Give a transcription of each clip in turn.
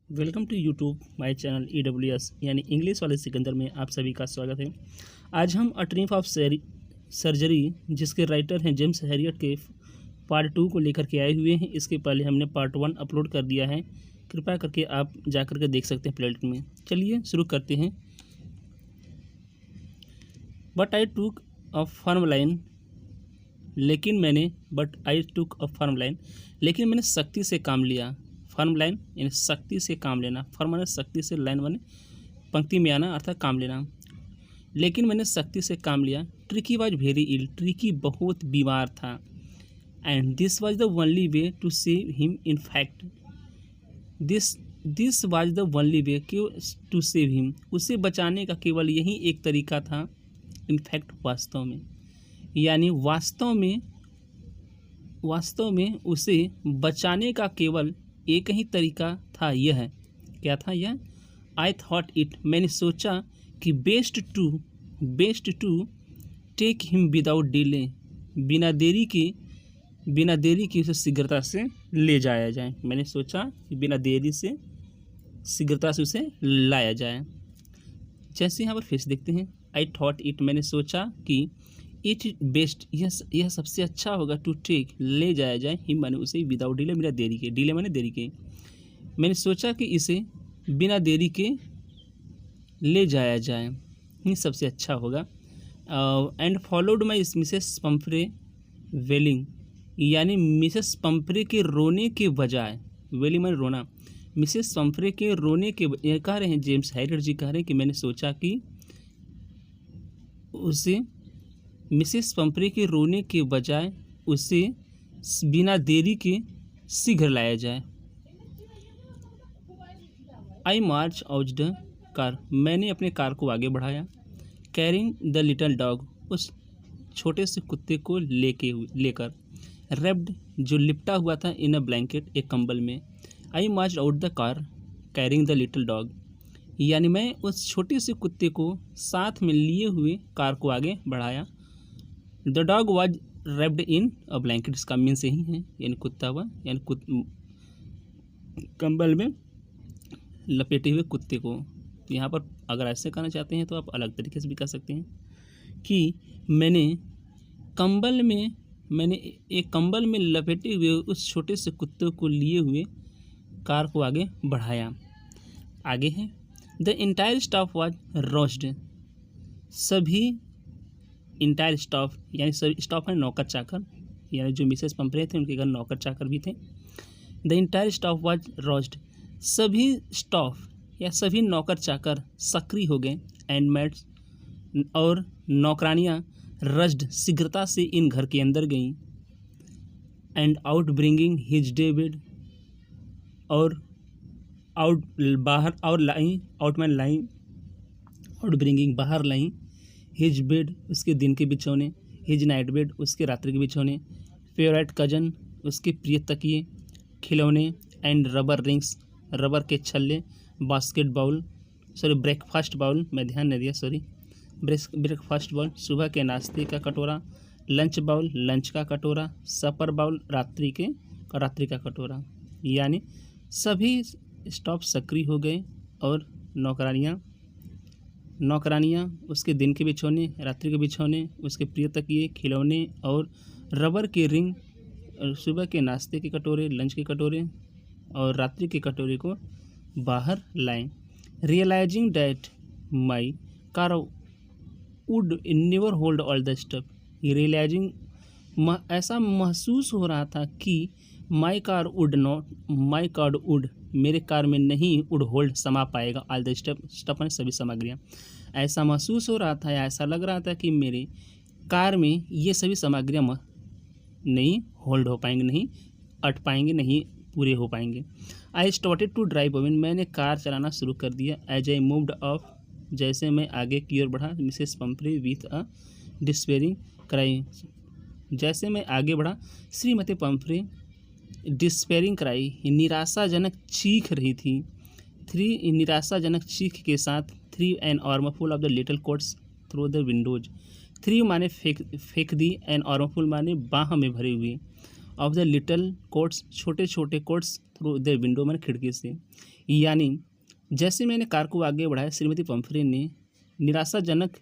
Welcome to YouTube my channel EWS यानी English वाले सिकंदर में आप सभी का स्वागत है। आज हम अ ट्रिम्फ ऑफ सर्जरी जिसके राइटर हैं जेम्स हैरियट के पार्ट 2 को लेकर के आए हुए हैं। इसके पहले हमने पार्ट 1 अपलोड कर दिया है, कृपया करके आप जाकर के देख सकते हैं प्लेलिस्ट में। चलिए शुरू करते हैं। बट आई टूक अ फर्म लाइन लेकिन मैंने सख्ती से काम लिया। फर्म लाइन यानी सख्ती से काम लेना, फर्म माने सख्ती से, लाइन माने पंक्ति में आना अर्थात काम लेना। लेकिन मैंने सख्ती से काम लिया। Tricky was very ill, Tricky बहुत बीमार था। And this was the only way to save him. In fact this was the only way to save him, उसे बचाने का केवल यही एक तरीका था। इनफैक्ट वास्तव में, यानी वास्तव में उसे बचाने का केवल एक ही तरीका था। यह क्या था? यह आई थॉट इट, मैंने सोचा कि best to take him without delay, बिना देरी के उसे शीघ्रता से ले जाया जाए। मैंने सोचा कि बिना देरी से शीघ्रता से उसे लाया जाए। जैसे यहाँ पर फिर से देखते हैं, आई थॉट इट, मैंने सोचा कि इट बेस्ट, यह सबसे अच्छा होगा, टू टेक ले जाया जाए, हिम माने उसे, विदाउट डिले बिना देरी के, डिले माने देरी के। मैंने सोचा कि इसे बिना देरी के ले जाया जाए, ही सबसे अच्छा होगा। And followed my Mrs Pumphrey wailing, यानी मिसेस पंफ्रे के रोने के बजाय, वेलिंग माने रोना, मिसेस पंफ्रे के रोने के कह रहे हैं जेम्स हैरियट जी कह रहे हैं कि मैंने सोचा कि उसे मिसेस पंफ्रे के रोने के बजाय उसे बिना देरी के शीघ्र लाया जाए। आई मार्च आउट द कार, मैंने अपने कार को आगे बढ़ाया। कैरिंग द लिटल डॉग, उस छोटे से कुत्ते को लेकर। रेप्ड, जो लिपटा हुआ था, इन अ ब्लैंकेट, एक कंबल में। I march out the car carrying the little dog, यानी मैं उस छोटे से कुत्ते को साथ में लिए हुए कार को आगे बढ़ाया। The dog was raped in a blanket, इसका मीन्स यही है, यानी कुत्ता हुआ, यानी कंबल में लपेटे हुए कुत्ते को। यहाँ पर अगर ऐसे कहना चाहते हैं तो आप अलग तरीके से भी कह सकते हैं कि मैंने एक कंबल में लपेटे हुए उस छोटे से कुत्ते को लिए हुए कार को आगे बढ़ाया। आगे है, द इंटायर स्टाफ वॉज रोस्ड, सभी इंटायर स्टाफ, यानी सभी स्टाफ है नौकर चाकर, यानी जो मिसेस पंफ्रे थे उनके घर नौकर चाकर भी थे। द इंटायर स्टाफ वाज रोस्ड, सभी स्टाफ या सभी नौकर चाकर सक्रिय हो गए। एंड मेड्स, और नौकरानियाँ रस्ड, शीघ्रता से इन घर के अंदर गईं। And out bringing his David, और आउट बाहर, और लाई, आउट मैन लाई, आउट ब्रिंगिंग बाहर लाई, हिज बेड, उसके दिन के बिछौने, हिज नाइट बेड, उसके रात्रि के बिछौने, फेवरेट कजन, उसके प्रिय तकिए, खिलौने, एंड रबर रिंग्स, रबर के छल्ले, ब्रेकफास्ट बाउल, मैं ध्यान नहीं दिया, ब्रेकफास्ट बाउल, सुबह के नाश्ते का कटोरा, लंच बाउल, लंच का कटोरा, सपर बाउल, रात्रि का कटोरा। यानी सभी स्टाफ सक्रिय हो गए और नौकरानियाँ उसके दिन के बिछौने, रात्रि के बिछौने, उसके प्रिय तकिए, खिलौने और रबर के रिंग, सुबह के नाश्ते के कटोरे, लंच के कटोरे और रात्रि के कटोरे को बाहर लाएं। Realising that my car would never hold all the stuff, realising, ऐसा महसूस हो रहा था कि माई कार वुड, मेरे कार में नहीं, वुड होल्ड, समा पाएगा, ऑल द स्टफ में सभी सामग्रियाँ। ऐसा महसूस हो रहा था या ऐसा लग रहा था कि मेरे कार में ये सभी सामग्रियाँ नहीं होल्ड हो पाएंगे, नहीं अट पाएंगे, नहीं पूरे हो पाएंगे। I started to drive away, मैंने कार चलाना शुरू कर दिया। एज आई मूव्ड ऑफ, जैसे मैं आगे की ओर बढ़ा। Mrs Pomfrey with a despairing cry, जैसे मैं आगे बढ़ा, श्रीमती पंफ्रे डिस्पेयरिंग क्राई, निराशाजनक चीख रही थी। निराशाजनक चीख के साथ, threw an armful of the little coats through the windows, threw माने फेंक दी, एन आर्मफुल माने बाह में भरे हुए, ऑफ द लिटिल कोट्स, छोटे छोटे कोट्स, थ्रू द विंडो माने खिड़की से। यानी जैसे मैंने कार को आगे बढ़ाया, श्रीमती पंफ्रे ने निराशाजनक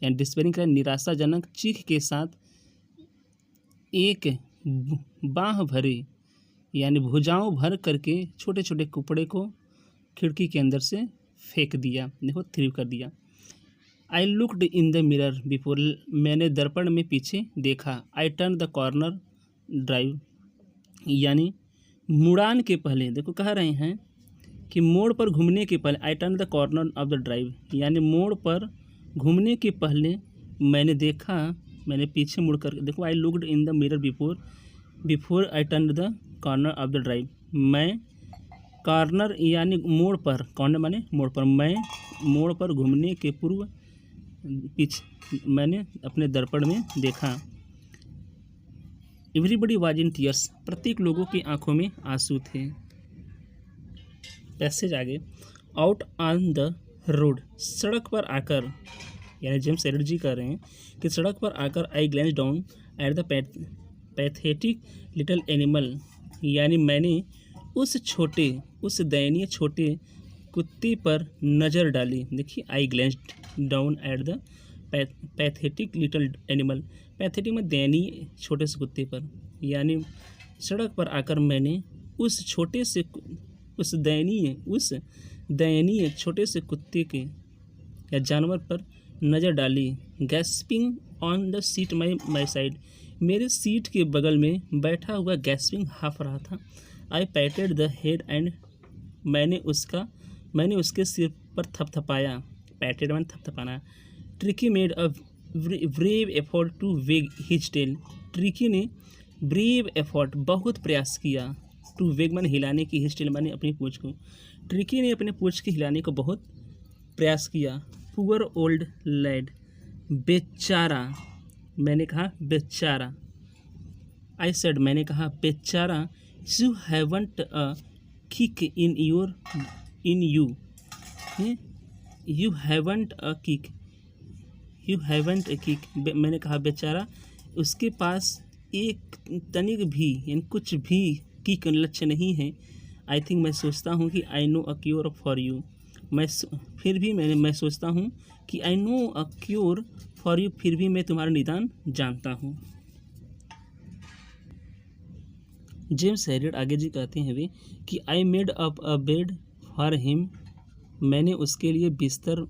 यानी डिस्पेयरिंग का निराशाजनक चीख के साथ एक बाँह भरे यानी भुजाओं भर करके छोटे छोटे कपड़े को खिड़की के अंदर से फेंक दिया, देखो थ्रो कर दिया। I looked in the mirror before, मैंने दर्पण में पीछे देखा। I turn the corner drive, यानी मुड़ान के पहले, देखो कह रहे हैं कि मोड़ पर घूमने के पहले, I turn the corner of the drive, यानी मोड़ पर घूमने के पहले मैंने देखा, मैंने पीछे मुड़ कर देखो। I looked in the mirror before I turn the corner of the drive, मैं कॉर्नर यानी मोड़ पर, कॉर्नर माने मोड़ पर, मैं मोड़ पर घूमने के पूर्व पीछे मैंने अपने दर्पण में देखा। एवरीबडी वाज इन टीयर्स, प्रत्येक लोगों की आंखों में आंसू थे। पैसेज आगे, आउट ऑन द रोड, सड़क पर आकर, यानी जेम्स एलियट जी कह रहे हैं कि सड़क पर आकर I glance down at the pathetic little animal, यानी मैंने उस दयनीय छोटे कुत्ते पर नज़र डाली। देखिए, I glanced down at the pathetic little animal, pathetic में दयनीय छोटे से कुत्ते पर, यानी सड़क पर आकर मैंने उस दयनीय छोटे से कुत्ते के या जानवर पर नज़र डाली। Gasping on the seat my side, मेरे सीट के बगल में बैठा हुआ गैस्पिंग हाफ रहा था। I patted the head and, मैंने उसके सिर पर थपथपाया। पैटेड मैंने थपथपाना। Tricki made a brave effort to wag his tail, Tricki ने ब्रेव एफर्ट बहुत प्रयास किया, टू वेग मैंने हिलाने की, हिज टेल मैंने अपनी पूँछ को, ट्रिकी ने अपने पूँछ के हिलाने को बहुत प्रयास किया। पुअर ओल्ड लैड, बेचारा, मैंने कहा बेचारा। आई सेड, मैंने कहा बेचारा। You haven't a kick in you, you haven't a kick, मैंने कहा बेचारा, उसके पास एक तनिक भी यानी कुछ भी किक लक्ष्य नहीं है। आई थिंक, मैं सोचता हूँ कि I know a cure for you, मैं सोचता हूँ कि I know a cure for you, फिर भी मैं तुम्हारा निदान जानता हूँ। जेम्स एलियट आगे जी कहते हैं वे कि आई made up a bed for him, मैंने उसके लिए बिस्तर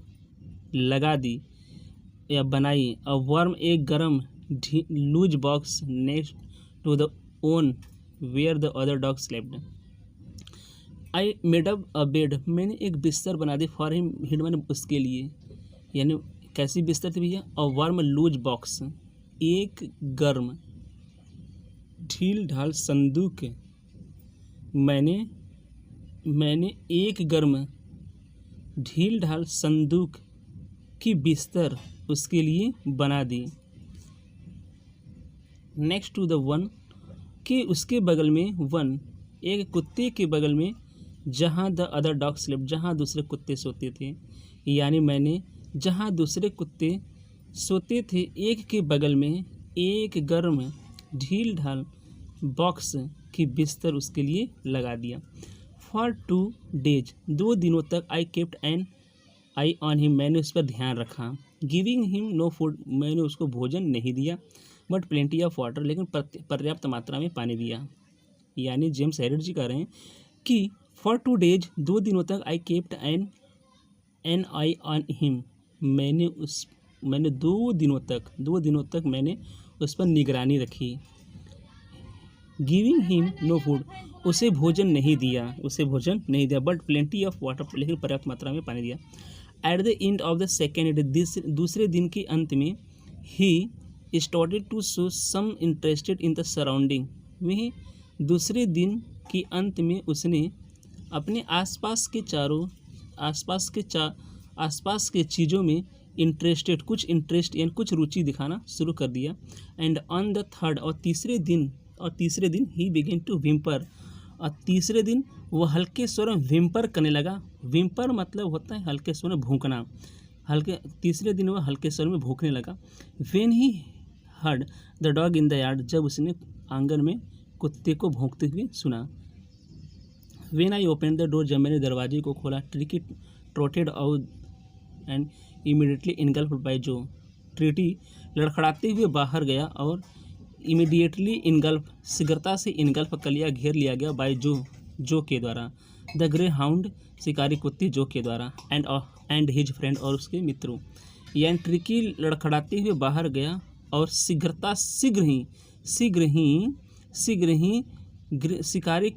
लगा दी या बनाई। अ वार्म, एक गर्म loose box next to the one where the other dog slept. I made up a bed, मैंने एक बिस्तर बना दी, फॉर हिम, हिड मैंने उसके लिए, यानी कैसी बिस्तर थी भैया? अ वार्म लूज बॉक्स, एक गर्म ढील ढाल संदूक, मैंने एक गर्म ढील ढाल संदूक की बिस्तर उसके लिए बना दी। नेक्स्ट टू द वन, के उसके बगल में, वन एक कुत्ते के बगल में, जहाँ द अदर डॉग स्लेप्ट, जहाँ दूसरे कुत्ते सोते थे, यानी मैंने जहाँ दूसरे कुत्ते सोते थे एक के बगल में एक गर्म ढील ढाल बॉक्स की बिस्तर उसके लिए लगा दिया। फॉर 2 days, 2 दिनों तक I kept an eye on him, मैंने उस पर ध्यान रखा। गिविंग हिम नो फूड, मैंने उसको भोजन नहीं दिया, बट प्लेंटी ऑफ वाटर, लेकिन पर्याप्त मात्रा में पानी दिया। यानी जेम्स एलियट जी कह रहे हैं कि फॉर 2 days, 2 दिनों तक I kept an eye on him, मैंने 2 दिनों तक मैंने उस पर निगरानी रखी। गिविंग हिम नो फूड, उसे भोजन नहीं दिया, बट प्लेंटी ऑफ वाटर, लेकिन पर्याप्त मात्रा में पानी दिया। At the end of the second day, दूसरे दिन के अंत में, he started to show some interested in the surrounding, वही दूसरे दिन के अंत में उसने अपने आसपास के चीज़ों में कुछ इंटरेस्ट यानी कुछ रुचि दिखाना शुरू कर दिया। एंड ऑन द थर्ड, और तीसरे दिन ही बिगिन टू विम्पर, और तीसरे दिन वह हल्के स्वर में विम्पर करने लगा। विम्पर मतलब होता है हल्के स्वर में भूंकना, तीसरे दिन वह हल्के स्वर में भूंकने लगा। When he heard the dog in the yard, जब उसने आंगन में कुत्ते को भौंकते हुए सुना। When I open the door, जब मैंने दरवाजे को खोला, Tricky trotted out and immediately engulf by Joe. Tricky लड़खड़ाते हुए बाहर गया और इमीडिएटली इनगल्फ शीघ्रता से इनगल्फ कर लिया, घेर लिया गया बाय जो के द्वारा। द ग्रे हाउंड शिकारी कुत्ते जो के द्वारा एंड हिज फ्रेंड और उसके मित्रों। यानी ट्रिकी लड़खड़ाते हुए बाहर गया और शीघ्र ही शिकारी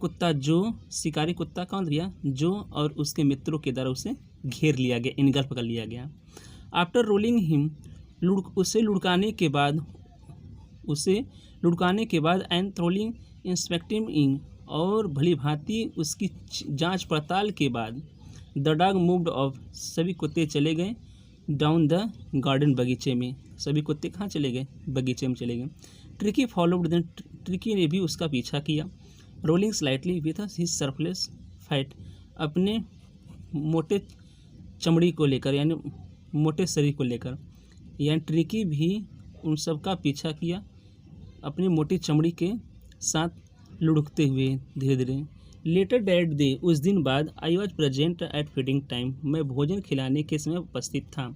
कुत्ता कौन गया, जो और उसके मित्रों के द्वारा उसे घेर लिया गया, इनगल्फ कर लिया गया। आफ्टर रोलिंग हिम, उसे लुढ़काने के बाद एंड थ्रोलिंग इंस्पेक्टिंग इन, और भली भांति उसकी जांच पड़ताल के बाद, द डॉग मूव्ड ऑफ, सभी कुत्ते चले गए, डाउन द गार्डन, बगीचे में। सभी कुत्ते कहाँ चले गए, बगीचे में चले गए। ट्रिकी फॉलोड देन, ट्रिकी ने भी उसका पीछा किया। Rolling slightly with his surplus fat, अपने मोटे चमड़ी को लेकर, यानी मोटे शरीर को लेकर। यानी ट्रिकी भी उन सब का पीछा किया अपनी मोटी चमड़ी के साथ लुढ़कते हुए धीरे धीरे। लेटर दैट डे, उस दिन बाद, I was present at feeding time, मैं भोजन खिलाने के समय उपस्थित था।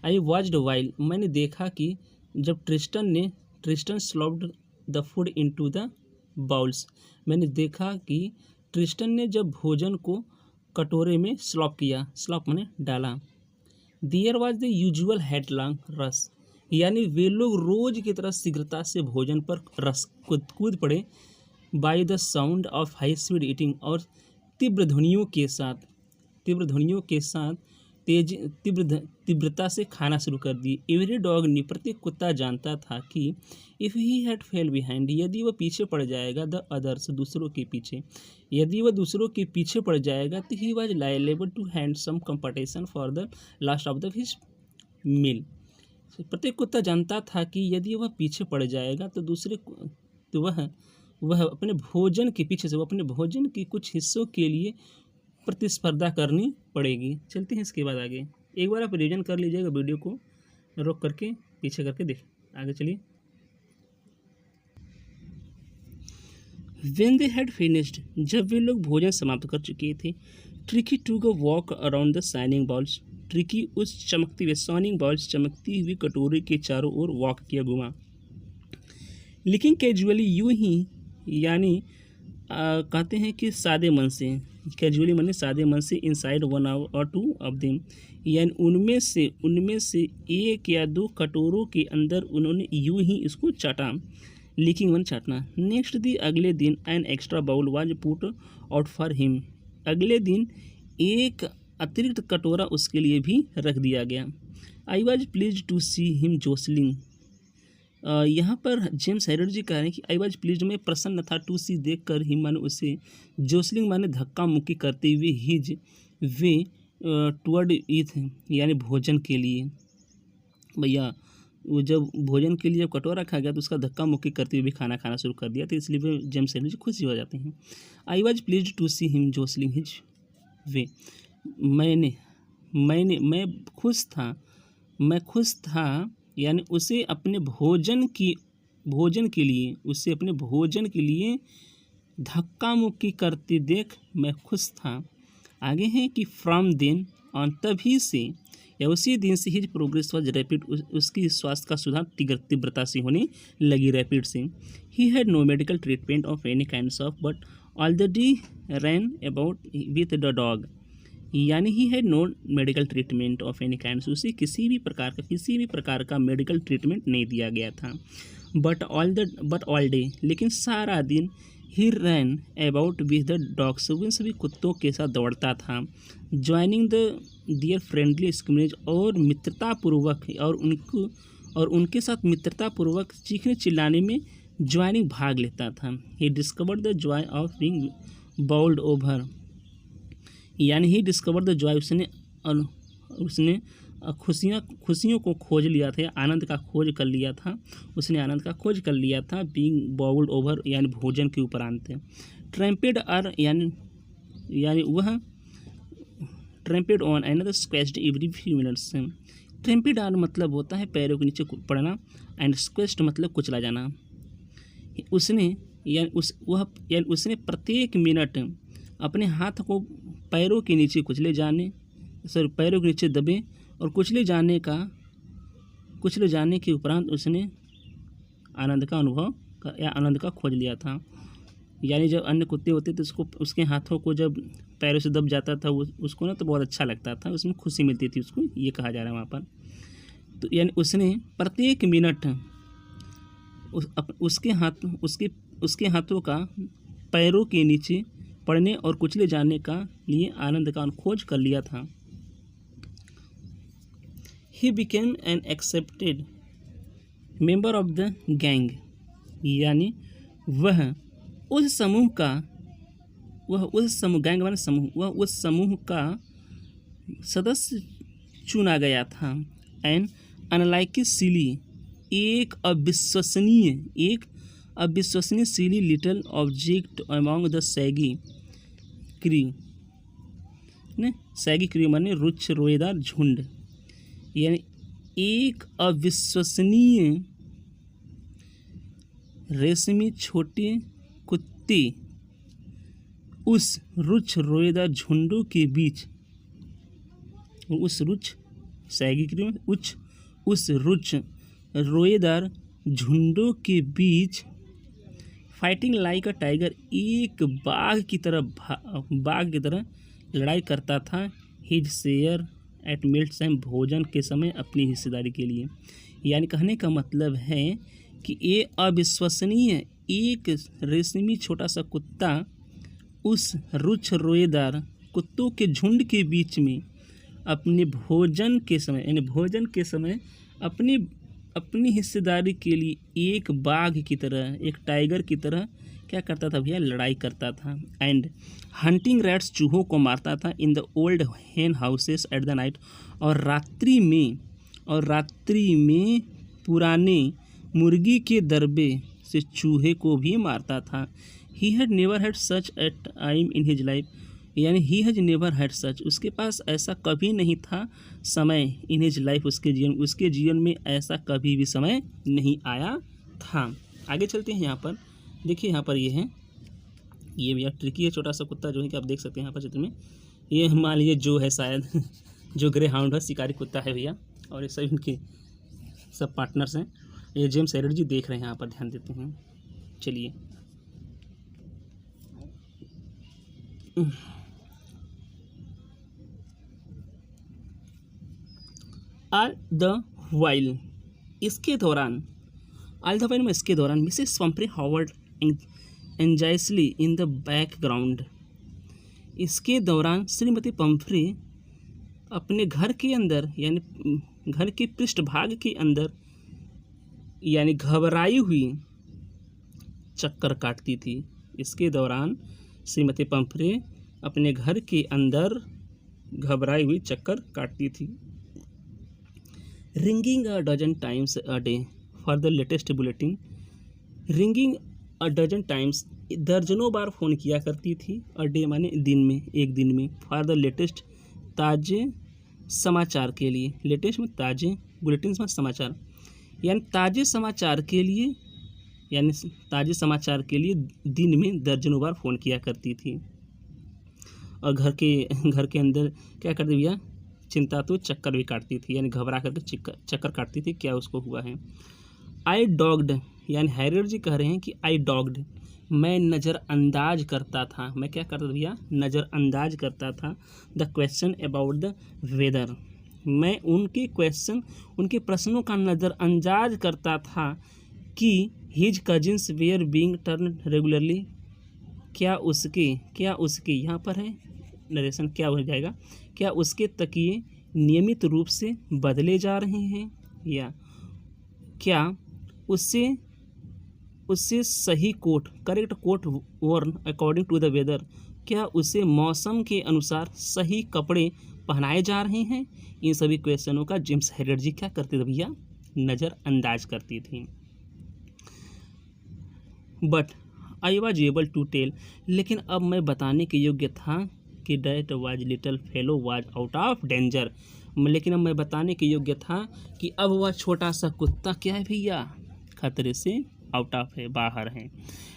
आई वॉच्ड वाइल, मैंने देखा कि जब Tristan slopped the food into the bowls, मैंने देखा कि ट्रिस्टन ने जब भोजन को कटोरे में स्लॉप किया, स्लॉप मैंने डाला। देयर वॉज द यूजुअल हेडलॉन्ग रस, यानी वे लोग रोज की तरह शीघ्रता से भोजन पर रस कूद पड़े। By the sound of high speed eating, और तीव्र ध्वनियों के साथ तीव्रता से खाना शुरू कर दी। एवरी डॉग नी, प्रत्येक कुत्ता जानता था कि if he had fail behind, यदि वह पीछे पड़ जाएगा, द अदर्स, दूसरों के पीछे, यदि वह दूसरों के पीछे पड़ जाएगा, तो he was liable to hand some competition for the last of the his meal. प्रत्येक कुत्ता जानता था कि यदि वह पीछे पड़ जाएगा तो वह अपने भोजन के पीछे से, वह अपने भोजन के कुछ हिस्सों के लिए प्रतिस्पर्धा करनी पड़ेगी। चलते हैं इसके बाद आगे। एक बार आप रिवीजन कर लीजिएगा, वीडियो को रोक करके पीछे करके देख आगे चलिए। When they had finished, जब वे लोग भोजन समाप्त कर चुके थे, tricky took a walk around the shining bowls, tricky उस चमकती हुई शाइनिंग बॉल्स, चमकती हुई कटोरे के चारों ओर वॉक किया, घुमा। लेकिन कैजुअली, यूं ही, यानी कहते हैं कि सादे मन से, कैजुअली माने सादे मन से, इनसाइड वन और टू ऑफ देम, यानी उनमें से एक या दो कटोरों के अंदर उन्होंने यूं ही इसको चाटा। लीकिंग मन चाटना। नेक्स्ट दी, अगले दिन, an extra bowl was put out for him, अगले दिन एक अतिरिक्त कटोरा उसके लिए भी रख दिया गया। I was pleased to see him jostling, यहाँ पर जेम्स हैरल्ड जी कह रहे हैं कि आई वॉज प्लीज, मैं प्रसन्न था, टू सी देख कर, हिम माने उसे, जोसलिंग माने धक्का मुक्की करते हुए, हिज वे टुवर्ड ईथ, यानी भोजन के लिए। भैया वो जब भोजन के लिए जब कटोरा रखा गया तो उसका धक्का मुक्की करते हुए भी खाना शुरू कर दिया, तो इसलिए वे जेम्स हैरल्ड जी खुशी हो जाते हैं। I was pleased to see him jostling his way, मैं खुश था, यानी उसे अपने भोजन के लिए धक्का मुक्की करते देख मैं खुश था। आगे है कि फ्रॉम देन ऑन, तभी से या उसी दिन से, हिज प्रोग्रेस वॉज रैपिड, उसकी स्वास्थ्य का सुधार तीव्रता से होने लगी, रैपिड से। He had no medical treatment of any kinds of, but already ran about with the dog, यानी he had no medical treatment of any kind, उसे किसी भी प्रकार का मेडिकल ट्रीटमेंट नहीं दिया गया था। बट ऑल डे, लेकिन सारा दिन, ही रैन अबाउट विद द डॉग्स, उन सभी कुत्तों के साथ दौड़ता था। ज्वाइनिंग दियर फ्रेंडली स्क्रिमेज, और मित्रतापूर्वक, और उनके साथ मित्रतापूर्वक चीखने चिल्लाने में ज्वाइनिंग भाग लेता था। He discovered the joy of being bowled over, यानी ही डिस्कवर द जॉय, उसने खुशियों को खोज लिया था, आनंद का खोज कर लिया था, बीइंग बाउल्ड ओवर, यानी भोजन के उपरांत। ट्रैम्पेड आर, यानी वह tramped on another squashed every few minutes. Tramped are मतलब होता है पैरों के नीचे पड़ना, एंड स्क्वेच्ड मतलब कुचला जाना। उसने प्रत्येक मिनट अपने हाथ को पैरों के नीचे कुचले जाने पैरों के नीचे दबे और कुचले जाने के उपरांत उसने आनंद का अनुभव या आनंद का खोज लिया था। यानी जब अन्य कुत्ते होते तो उसके हाथों को जब पैरों से दब जाता था उसको ना तो बहुत अच्छा लगता था, उसमें खुशी मिलती थी उसको, ये कहा जा रहा है वहाँ पर। तो यानी उसने प्रत्येक मिनट उसके हाथों का पैरों के नीचे पड़ने और कुचले जाने का लिए आनंद का खोज कर लिया था। He became an accepted member of the gang, यानी वह उस समूह का सदस्य चुना गया था। एंड अनलाइक सिली, एक अविश्वसनीय silly little object among the shaggy crew माने रुक्ष रोएदार झुंड, यानी एक अविश्वसनीय रेशमी छोटे कुत्ते उस रुक्ष रोएदार झुंडों के बीच, उस रुक्ष रोएदार झुंडों के बीच फाइटिंग लाइक अ टाइगर, एक बाघ की तरह लड़ाई करता था। His share eight meals time, भोजन के समय अपनी हिस्सेदारी के लिए। यानी कहने का मतलब है कि ये अविश्वसनीय एक रेशमी छोटा सा कुत्ता उस रुक्ष रोएदार कुत्तों के झुंड के बीच में अपने भोजन के समय अपनी हिस्सेदारी के लिए एक बाघ की तरह, एक टाइगर की तरह क्या करता था भैया, लड़ाई करता था। एंड हंटिंग रैट्स, चूहों को मारता था। इन द ओल्ड हेन हाउसेस एट द नाइट, और रात्रि में पुराने मुर्गी के दरबे से चूहे को भी मारता था। He had never had such a time in his life, यानी he has never had such, उसके पास ऐसा कभी नहीं था समय, इन हिज लाइफ, उसके जीवन में ऐसा कभी भी समय नहीं आया था। आगे चलते हैं। यहाँ पर देखिए, यहाँ पर ये भैया ट्रिकी है छोटा सा कुत्ता जो है कि आप देख सकते हैं यहाँ पर चित्र में। ये मान लीजिए जो है शायद जो ग्रे हाउंड है, शिकारी कुत्ता है भैया, और ये सभी उनके सब पार्टनर्स हैं। ये जेम्स हेरेड जी देख रहे हैं, यहाँ पर ध्यान देते हैं। चलिए, इसके दौरान Mrs Pumphrey hovered anxiously in the background, इसके दौरान श्रीमती पंफ्रे अपने घर के अंदर यानी घर के पृष्ठभाग के अंदर यानी घबराई हुई चक्कर काटती थी। इसके दौरान श्रीमती पंफ्रे अपने घर के अंदर घबराई हुई चक्कर काटती थी। Ringing a dozen times a day for the latest bulletin, ringing a dozen times, दर्जनों बार फ़ोन किया करती थी। अ डे माने दिन में, एक दिन में। फॉर द लेटेस्ट, ताज़े समाचार के लिए। लेटेस्ट में ताज़े, बुलेटिन में समाचार, यानी ताज़े समाचार के लिए दिन में दर्जनों बार फ़ोन किया करती थी। और घर के अंदर क्या करती भैया, चिंता तो चक्कर भी काटती थी, यानी घबरा करके चक्कर काटती थी, क्या उसको हुआ है। आई डॉग्ड, यानी हैरियर जी कह रहे हैं कि आई डॉग्ड, मैं नज़रअंदाज करता था। मैं क्या करता था भैया, नज़रअंदाज करता था। The question about the weather, मैं उनके प्रश्नों का नज़रअंदाज करता था कि his cousins were being turn regularly, क्या उसके यहाँ पर है नरेशन, क्या हो जाएगा, क्या उसके तकिए नियमित रूप से बदले जा रहे हैं, या क्या उससे सही coat, correct coat worn according to the weather, क्या उसे मौसम के अनुसार सही कपड़े पहनाए जा रहे हैं। इन सभी क्वेश्चनों का जेम्स हेरेड जी क्या करते थे भैया, नज़रअंदाज करती थी। But I was able to tell, लेकिन अब मैं बताने के योग्य था कि that was little fellow was out of danger, लेकिन अब मैं बताने के योग्य था कि अब वह छोटा सा कुत्ता क्या है भैया, खतरे से आउट ऑफ है, बाहर है।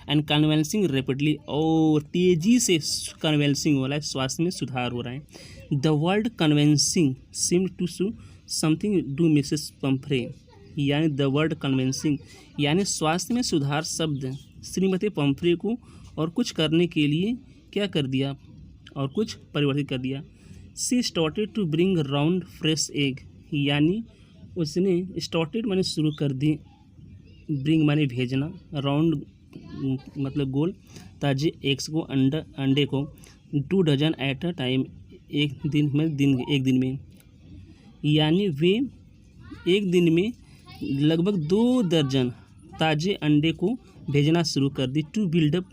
एंड कन्वेंसिंग रेपिडली, और तेजी से कन्वेंसिंग वाला है, स्वास्थ्य में सुधार हो रहा है। The word convalescing seem to show something do Mrs Pumphrey, यानी द वर्ड कन्वेंसिंग यानी स्वास्थ्य में सुधार शब्द श्रीमती पंफ्रे को और कुछ करने के लिए क्या कर दिया, और कुछ परिवर्तित कर दिया। She started to bring round fresh egg, यानी उसने स्टार्टेड माने शुरू कर दी, ब्रिंग माने भेजना, राउंड मतलब गोल, ताजे एग्स को अंडे को 2 डजन एट अ टाइम, एक दिन में, यानी वे एक दिन में लगभग 2 दर्जन ताजे अंडे को भेजना शुरू कर दी। टू बिल्डअप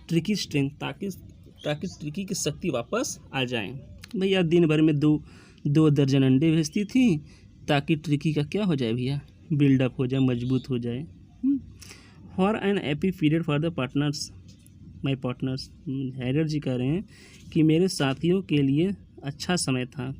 ट्रिकी स्ट्रेंथ, ताकि ट्रिकी की शक्ति वापस आ जाए। भैया दिन भर में 2 दर्जन अंडे भेजती थी ताकि ट्रिकी का क्या हो जाए भैया, बिल्डअप हो जाए, मजबूत हो जाए। For an happy period for the partners, my partners, Haider ji कह रहे हैं कि मेरे साथियों के लिए अच्छा समय था,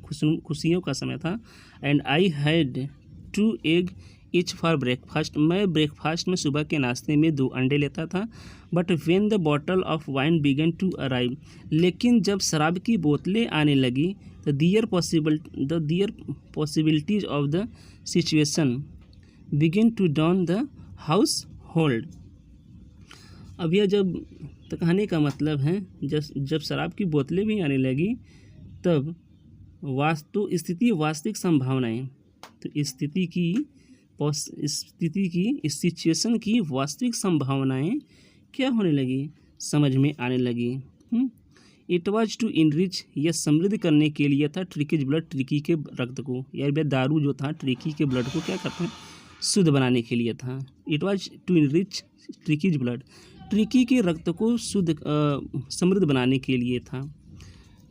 खुशियों का समय था। And I had 2 egg each for breakfast, मैं ब्रेकफास्ट में सुबह के नाश्ते में 2 अंडे लेता था। But when the bottle of wine began to arrive, लेकिन जब शराब की बोतलें आने लगी, the dire possibilities of the situation begin to down the household. अब यह जब कहने का मतलब है, जब शराब की बोतलें भी आने लगी, तब वास्तविक संभावनाएं, तो इस सिचुएशन की वास्तविक संभावनाएं क्या होने लगी, समझ में आने लगी। इट वाज टू इनरिच, यह समृद्ध करने के लिए था, ट्रिकीज ब्लड, ट्रिकी के रक्त को, यार दारू जो था ट्रिकी के ब्लड को क्या करते हैं, शुद्ध बनाने के लिए था। It was to enrich Tricki's blood, Tricki के रक्त को समृद्ध बनाने के लिए था।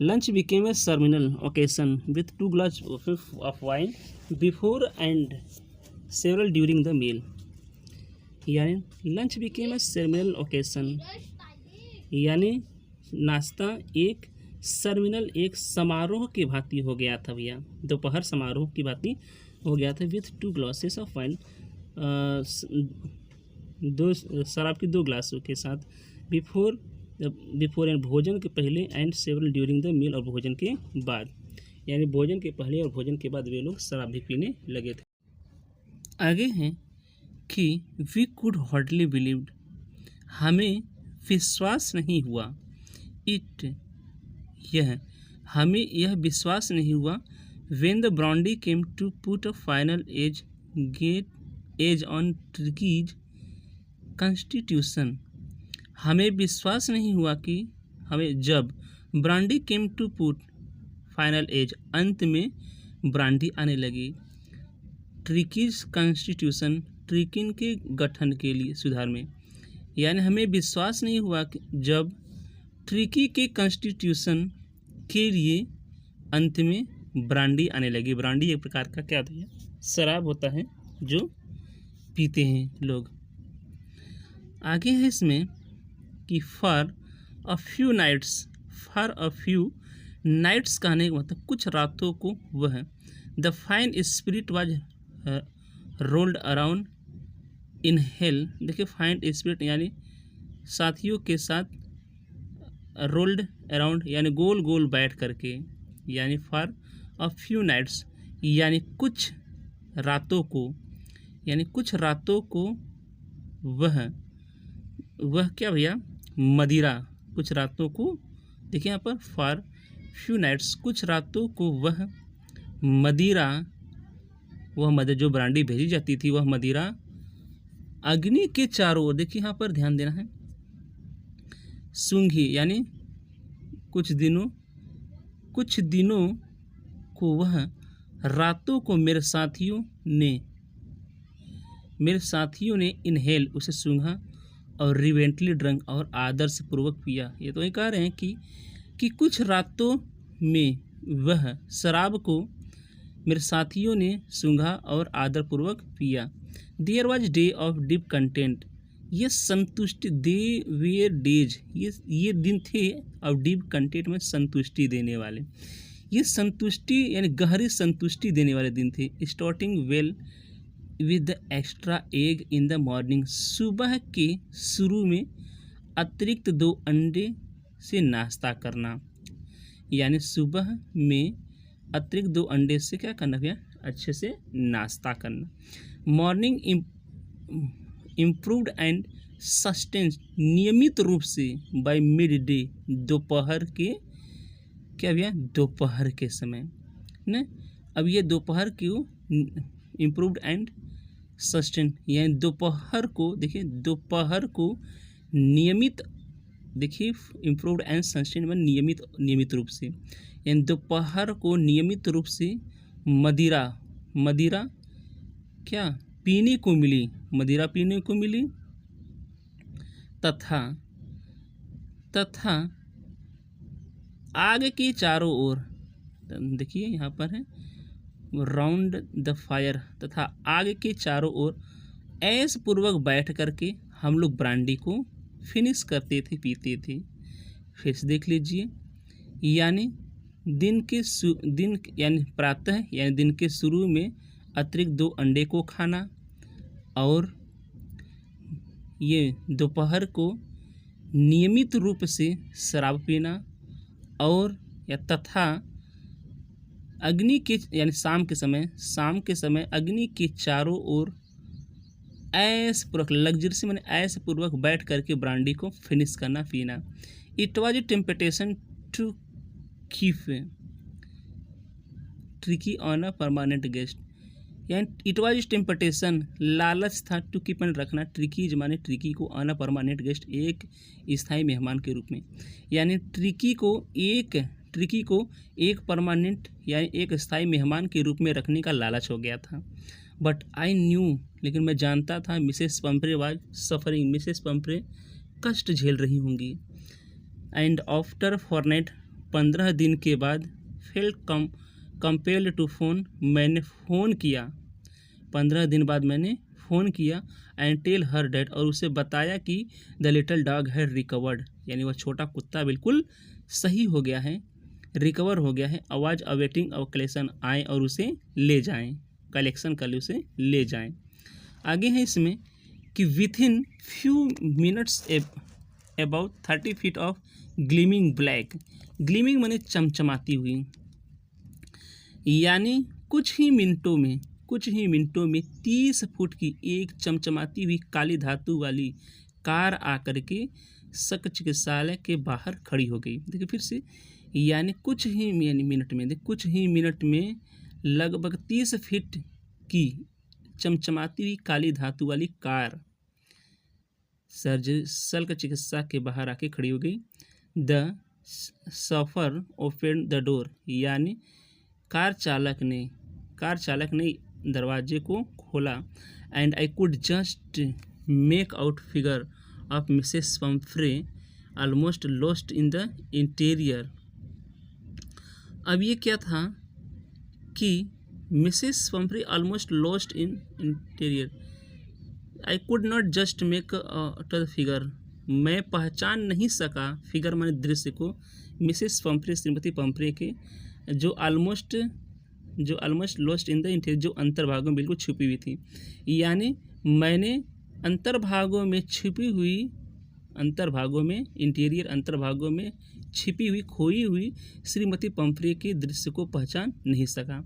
Lunch became a ceremonial occasion with 2 glass of wine before and several during the meal, यानी lunch became a ceremonial occasion, यानी नाश्ता एक सर्मिनल, एक समारोह के भांति हो गया था भैया, दोपहर समारोह की भांति हो गया था। विथ 2 ग्लासेस ऑफ वाइन, 2 शराब की 2 ग्लासों के साथ, बिफोर एंड भोजन के पहले, and several during the meal, और भोजन के बाद, यानी भोजन के पहले और भोजन के बाद वे लोग शराब भी पीने लगे थे। आगे हैं कि वी कुड हार्डली बिलीव्ड, हमें विश्वास नहीं हुआ, हमें यह विश्वास नहीं हुआ, when the brandy came to put a final edge on Tricky's constitution, हमें विश्वास नहीं हुआ कि हमें जब brandy came to put final edge, अंत में ब्रांडी आने लगी, ट्रिकीज कॉन्स्टिट्यूशन, ट्रिकिन के गठन के लिए, सुधार में, यानी हमें विश्वास नहीं हुआ कि जब ट्रिकी के कॉन्स्टिट्यूशन के लिए अंत में ब्रांडी आने लगी। ब्रांडी एक प्रकार का क्या होता है, शराब होता है जो पीते हैं लोग। आगे है इसमें कि फॉर अ फ्यू नाइट्स कहने का मतलब कुछ रातों को वह, the fine spirit was rolled around in hell, देखिए फाइन स्पिरिट यानी साथियों के साथ, रोल्ड अराउंड यानी गोल गोल बैठ करके, यानी फॉर अ फ्यू नाइट्स, यानी कुछ रातों को वह क्या भैया, मदिरा, कुछ रातों को, देखिए यहाँ पर फॉर फ्यू नाइट्स, कुछ रातों को वह मदिरा, जो ब्रांडी भेजी जाती थी, वह मदिरा अग्नि के चारों ओर, देखिए यहाँ पर ध्यान देना है, सूंघी, यानी कुछ दिनों को वह रातों को मेरे साथियों ने इनहेल, उसे सूंघा, और रिवेंटली ड्रंक, और आदर्श पूर्वक पिया। ये तो ये कह रहे हैं कि कुछ रातों में वह शराब को मेरे साथियों ने सूंघा और आदरपूर्वक पिया। There was day of deep content, ये संतुष्टि, दे वेयर डेज, ये दिन थे ऑफ डीप कंटेंट में संतुष्टि देने वाले, ये संतुष्टि यानी गहरी संतुष्टि देने वाले दिन थे। Starting well with the extra egg in the morning, सुबह के शुरू में अतिरिक्त 2 अंडे से नाश्ता करना। यानी सुबह में अतिरिक्त 2 अंडे से क्या करना भैया, अच्छे से नाश्ता करना। मॉर्निंग इम्प्रूव्ड एंड सस्टेन्स, नियमित रूप से बाय मिड डे, दोपहर के क्या भैया, दोपहर के समय न। अब ये दोपहर क्यों इम्प्रूव्ड एंड सस्टेन, यानी दोपहर को देखिए, दोपहर को नियमित, देखिए इम्प्रूव्ड एंड सस्टेन में नियमित रूप से, यानी दोपहर को नियमित रूप से मदिरा क्या पीने को मिली, मदिरा पीने को मिली, तथा आग के चारों ओर, देखिए यहाँ पर है राउंड द फायर, तथा आग के चारों ओर ऐश पूर्वक बैठ करके हम लोग ब्रांडी को फिनिश करते थे, पीते थे। फिर से देख लीजिए, यानी यानी प्रातः यानी दिन के शुरू में अतिरिक्त 2 अंडे को खाना, और ये दोपहर को नियमित रूप से शराब पीना, और या तथा अग्नि के यानी शाम के समय अग्नि के चारों ओर ऐश पूर्वक, लग्जरी से मैंने ऐश पूर्वक बैठ करके ब्रांडी को फिनिश करना, पीना। It was a temptation to keep Tricki on a permanent guest, यानी इट वॉज टेम्पटेशन, लालच था, टू कीप एंड रखना, ट्रिकी माने ट्रिकी को, ऑन अ परमानेंट गेस्ट, एक स्थायी मेहमान के रूप में, यानी ट्रिकी को एक परमानेंट यानी एक स्थायी मेहमान के रूप में रखने का लालच हो गया था। बट आई न्यू, लेकिन मैं जानता था, मिसेस पंपरे वाज सफरिंग, मिसेस पंपरे कष्ट झेल रही होंगी। एंड आफ्टर फॉरनेट, 15 दिन के बाद, फेल्ट कंपेल्ड टू फोन, मैंने फ़ोन किया, 15 दिन बाद मैंने फ़ोन किया, एंड टेल हर डैट, और उसे बताया कि the little dog had recovered, यानी वह छोटा कुत्ता बिल्कुल सही हो गया है, रिकवर हो गया है। आवाज अवेटिंग अवर कलेक्शन, आए और उसे ले जाएं, कलेक्शन कर ले, उसे ले जाएं। आगे है इसमें कि with in few minutes about 30 feet of gleaming black, gleaming माने चमचमाती हुई, यानी कुछ ही मिनटों में 30 फुट की एक चमचमाती हुई काली धातु वाली कार आकर के शक चिकित्सालय के बाहर खड़ी हो गई। देखिए फिर से, यानी कुछ ही मिनट में लगभग 30 फीट की चमचमाती हुई काली धातु वाली कार शल्य चिकित्सा के बाहर आके खड़ी हो गई। The suffer open the door, यानी कार चालक ने दरवाजे को खोला। And I could just make out figure of Mrs Pomfrey almost lost in the interior. अब ये क्या था कि Mrs Pomfrey almost lost in interior, I could not just make out the figure, मैं पहचान नहीं सका, फिगर माने दृश्य को, मिसेस पंफ्रे, श्रीमती पंफ्रे के जो almost lost in the interior, जो अंतर्भागों में बिल्कुल छुपी हुई थी। यानी मैंने अंतर्भागों में इंटीरियर अंतर्भागों में छिपी हुई, खोई हुई श्रीमती पंफ्रे के दृश्य को पहचान नहीं सका।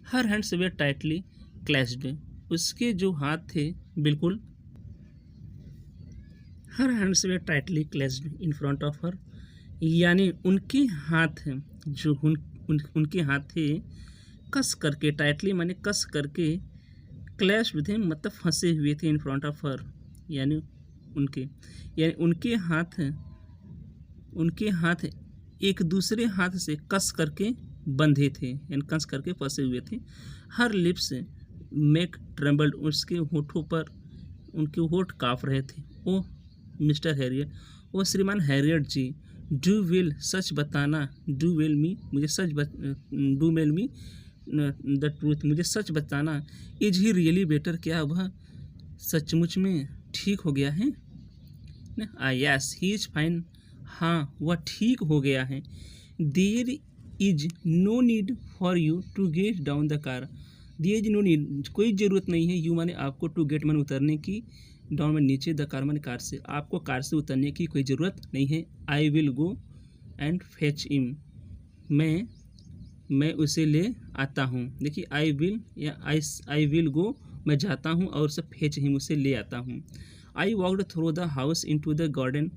हर हैंड्स वे टाइटली क्लैस्ड, उसके जो हाथ थे बिल्कुल, her hands way tightly clasped in front of her, यानी उनके हाथ जो उनके हाथ थे कस करके, टाइटली माने कस करके, क्लैस्ड थे मतलब फंसे हुए थे, इन फ्रंट ऑफ हर, यानी उनके हाथ एक दूसरे हाथ से कस करके बंधे थे, यानी कस करके फंसे हुए थे। हर लिप्स मेक ट्रेम्बल्ड, उसके होठों पर उनके होठ काँप रहे थे। ओ मिस्टर हैरियट, ओ श्रीमान हैरियट जी, डू विल सच बताना, डू वेल मी, मुझे सच do well me the truth, मुझे सच बताना, इज ही रियली बेटर, क्या वह सचमुच में ठीक हो गया है? यस ही इज फाइन, हाँ वह ठीक हो गया है। There is no need for you to get down the car, दिए जी नो नीड, कोई ज़रूरत नहीं है, यू माने आपको, टू गेट माने उतरने की, डाउन माने नीचे, द कार माने कार से, आपको कार से उतरने की कोई ज़रूरत नहीं है। I will go and fetch him, मैं उसे ले आता हूँ। देखिए आई विल या आई विल गो, मैं जाता हूँ, और उसे फेच हिम, उसे ले आता हूँ। I walked through the house into the garden,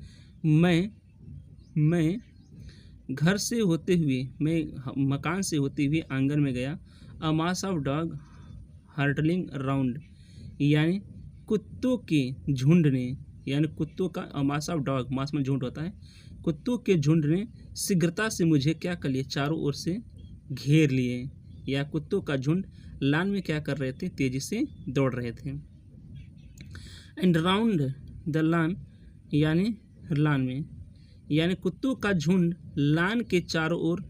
मैं घर से होते हुए, मैं मकान से होते हुए आंगन में गया। A mass of dog hurtling round, यानी कुत्तों के झुंड ने, यानी कुत्तों का, अ मास ऑफ डॉग, मास में झुंड होता है, कुत्तों के झुंड ने शीघ्रता से मुझे क्या कर लिया, चारों ओर से घेर लिए, या कुत्तों का झुंड लान में क्या कर रहे थे, तेजी से दौड़ रहे थे। एंड राउंड द लान, यानी लान में, यानी कुत्तों का झुंड लान के चारों ओर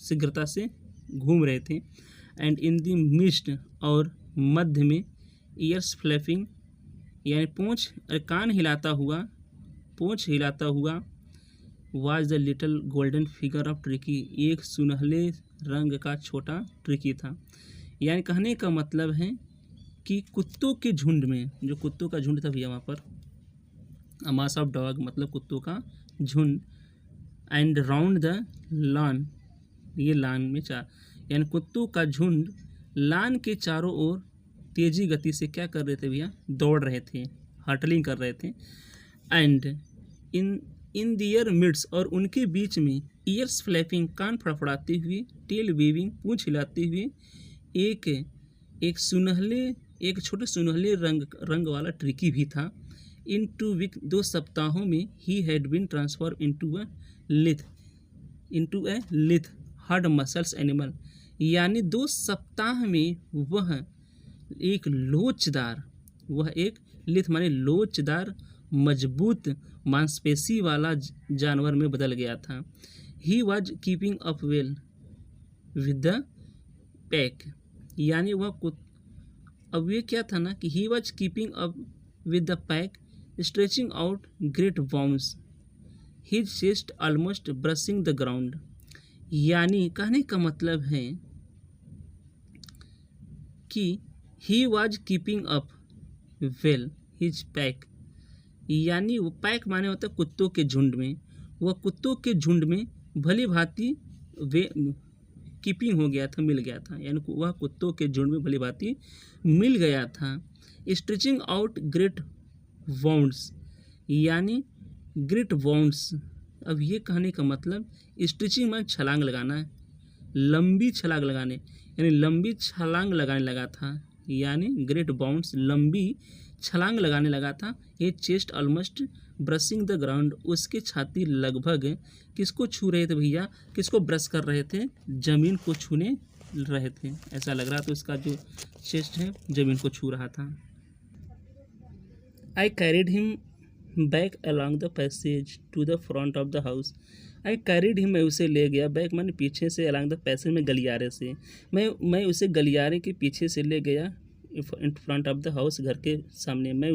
शीघ्रता से घूम रहे थे। एंड इन द मिस्ट, और मध्य में, ईयर्स फ्लैपिंग, यानी कान हिलाता हुआ, was the little golden figure of tricky, एक सुनहले रंग का छोटा ट्रिकी था। यानी कहने का मतलब है कि कुत्तों के झुंड में, जो कुत्तों का झुंड था भैया वहाँ पर, अमास ऑफ डॉग मतलब कुत्तों का झुंड, एंड राउंड द लान, ये लान में यानी कुत्तों का झुंड लान के चारों ओर तेजी गति से क्या कर रहे थे भैया, दौड़ रहे थे, हर्टलिंग कर रहे थे। एंड इन दियर मिड्स, और उनके बीच में, ईयर्स फ्लैपिंग, कान फड़फड़ाते हुए, टेल वेविंग, पूंछ हिलाते हुए, एक छोटे सुनहले रंग वाला ट्रिकी भी था। इन 2 वीक, 2 सप्ताहों में, ही had been transform into a lithe hard muscles animal, यानी 2 सप्ताह में वह एक लिथ माने लोचदार, मजबूत मांसपेशी वाला जानवर में बदल गया था। He was keeping up well with the pack, यानी अब ये क्या था ना कि he was keeping up with the pack, stretching out great bounce, his chest almost brushing the ground, यानी कहने का मतलब है कि he was keeping up well his pack, यानी वो पैक माने होता है कुत्तों के झुंड में, वह कुत्तों के झुंड में भली भांति वे कीपिंग हो गया था, मिल गया था, यानी वह कुत्तों के झुंड में भली भांति मिल गया था। स्ट्रेचिंग आउट ग्रेट वाउंड्स, यानी ग्रेट वाउंड्स, अब ये कहने का मतलब, स्ट्रेचिंग में छलांग लगाना है, लंबी छलांग लगाने, यानी लंबी छलांग लगाने लगा था, यानी ग्रेट बाउंड्स, लंबी छलांग लगाने लगा था। ये chest almost brushing the ground, उसके छाती लगभग किसको छू रहे थे भैया, किसको ब्रश कर रहे थे, जमीन को छूने रहे थे, ऐसा लग रहा था उसका जो चेस्ट है जमीन को छू रहा था। I carried him back along the passage to the front of the house, I carried him, मैं उसे ले गया, बैक माने पीछे से, अलॉन्ग द पैसेज में गलियारे से, मैं उसे गलियारे के पीछे से ले गया, in front of the house, घर के सामने, मैं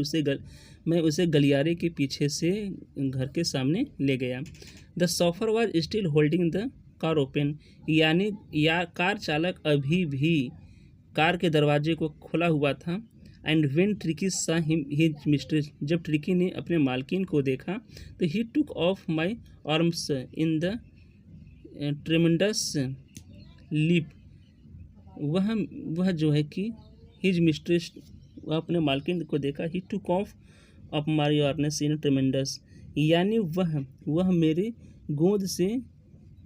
उसे गलियारे के पीछे से घर के सामने ले गया। The chauffeur was still holding the car open, यानी कार चालक अभी भी कार के दरवाजे को खोला हुआ था। And when Tricki saw his mistress, जब ट्रिकी ने अपने मालकिन को देखा, तो he took off my arms in the tremendous leap, वह जो है कि हिज मिस्ट्रेस, वह अपने मालकिन को देखा, ही टुक ऑफ माई आर्म्स इन ट्रेमेंडस, यानी वह मेरे गोद से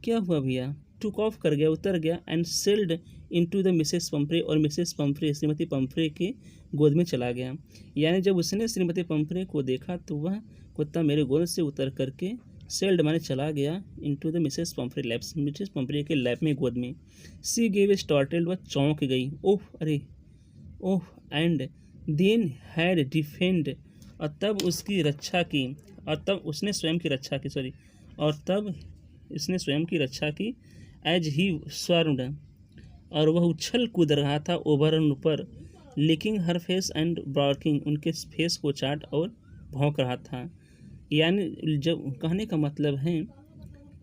क्या हुआ भैया, टुक ऑफ कर गया, उतर गया। And sailed into the Mrs Pomfrey, और मिसेस पंफ्रे, श्रीमती पंफ्रे के गोद में चला गया, यानी जब उसने श्रीमती पंफ्रे को देखा तो वह कुत्ता मेरे गोद से उतर करके, सेल्ड माने चला गया, into the Mrs Pomfrey lapse, Mrs Pomfrey के लैप में, गोद में। सी गेव ए स्टार्टेड, वह चौंक गई, ओह, एंड देन हैड डिफेंड, और तब उसकी रक्षा की, और तब उसने स्वयं की रक्षा की, और तब इसने स्वयं की रक्षा की। एज ही स्वर्म्ड, और वह उछल कूद रहा था, ओवर एंड ऊपर, licking her face and barking, उनके फेस को चाट और भौंक रहा था। यानी जब कहने का मतलब है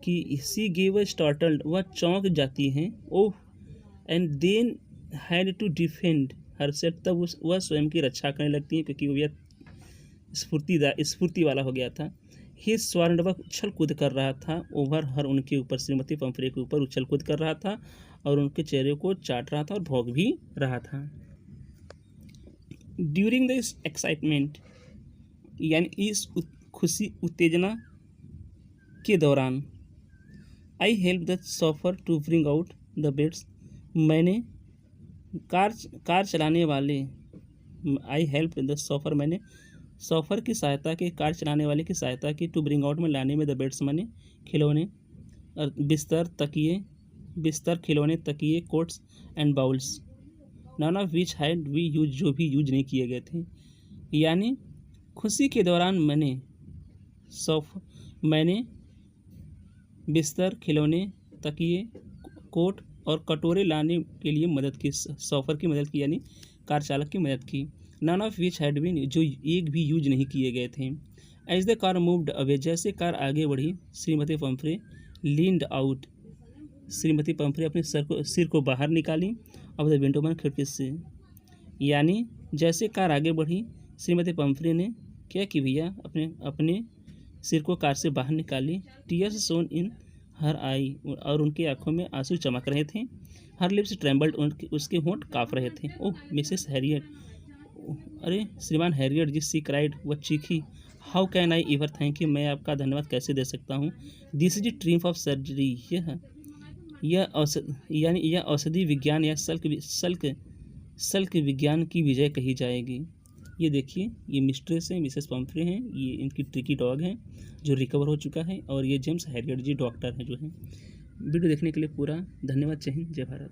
कि सी गेव स्टार्टल्ड, वह चौंक जाती हैं, oh, and then had to defend herself, तब वह स्वयं की रक्षा करने लगती है क्योंकि वह स्फूर्ति वाला हो गया था। ही स्वर्ण वह उछल कूद कर रहा था ओवर हर, उनके ऊपर, श्रीमती पंफ्रे के ऊपर उछल कूद कर रहा था और उनके चेहरे को चाट रहा था और भौंक भी रहा था। ड्यूरिंग द एक्साइटमेंट, यानी इस खुशी उत्तेजना के दौरान, I help the chauffeur to bring out the beds, मैंने कार चलाने वाले, आई हेल्प द सॉफर, मैंने सॉफर की सहायता की, कार चलाने वाले की सहायता की, टू ब्रिंग आउट में लाने में, द बेड्स मैंने खिलौने, बिस्तर खिलौने, तकिए, coats and bowls, none of which had we use, जो भी यूज नहीं किए गए थे। यानी खुशी के दौरान मैंने बिस्तर, खिलौने, तकिए, कोट और कटोरे लाने के लिए मदद की, सॉफर की मदद की, यानी कार चालक की मदद की। None of which had been, जो एक भी यूज नहीं किए गए थे। As the car moved away, जैसे कार आगे बढ़ी, Shrimati Pumphrey leaned out, Shrimati Pumphrey अपने सिर को बाहर निकाली, अब द विंडो, खिड़की से। यानी जैसे कार आगे बढ़ी, श्रीमती पंफ्रे ने क्या कि भैया अपने सिर को कार से बाहर निकाली। टीयर्स शोन इन हर आई, और उनकी आंखों में आंसू चमक रहे थे। हर लिप्स ट्रेम्बल्ड, उसके होंठ काँप रहे थे। ओह मिसेस हैरियट, अरे श्रीमान हैरियट जी, सी क्राइड, वह चीखी। How can I ever thank you, मैं आपका धन्यवाद कैसे दे सकता हूँ। This is triumph of surgery, यह औषधि विज्ञान या शल्क विज्ञान की विजय कही जाएगी। ये देखिए, ये मिस्ट्रेस है, मिसेस पंफ्रे हैं, ये इनकी ट्रिकी डॉग है जो रिकवर हो चुका है, और ये जेम्स हैरियट जी डॉक्टर हैं जो हैं। वीडियो देखने के लिए पूरा धन्यवाद। जय हिंद, जय भारत।